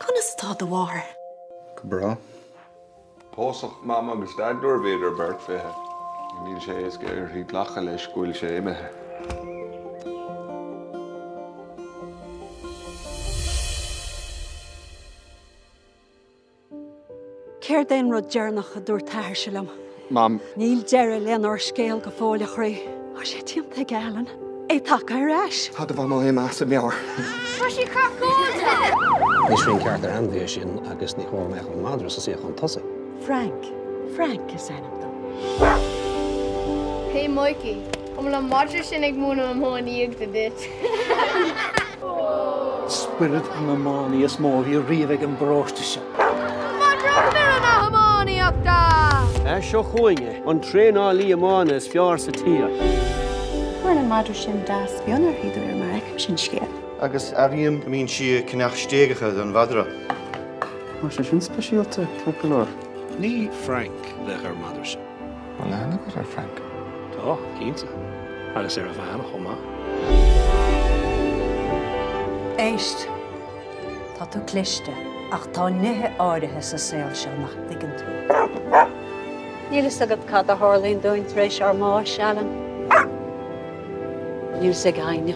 Conas tá do bhar. Bra. Pósach mam agus dad dúir bhéidir bert fithe. Níl sé is gur hí lacha leis gúil sé imethe. Céir déan rud dearnach a dúir táir se lem. Mam. Níl deire leanar scéal go fáile chraí. Á sé tíonta galan. É take ar eis. Tá do bhá má é measa meáir. Tá sí carcóide! Ní srin ceart ar anmhí sin agus ní chóir meach an madra sa síoch an tosa. Frank is anam dom. Hey Mikey, I'm le madra sin ag múna am hánaíag de dit. Spirit an amáí is mó bhí riomh an bráiste se. Madra mira na hamáníachta! Seo chuinge, an trénálaí amána is fear sa tír. Fuair an madra sin das bionar híidir ar mar eicem sin scéal. Agus aríam mín si cynach stéagacha don bhadra. Má sé sin speisialta cúpalóir. Ní Frank le ar madra sin. Má lena go ar Frank. Tá, cínta. Agus ar a bhena chomá. Éist, tá tú cliste, ach tá nithe áirithe sa saoil se nach digan tú. Níl is agad cad a hálíonn dúint rééis ar má sealan. Níl is ag haine.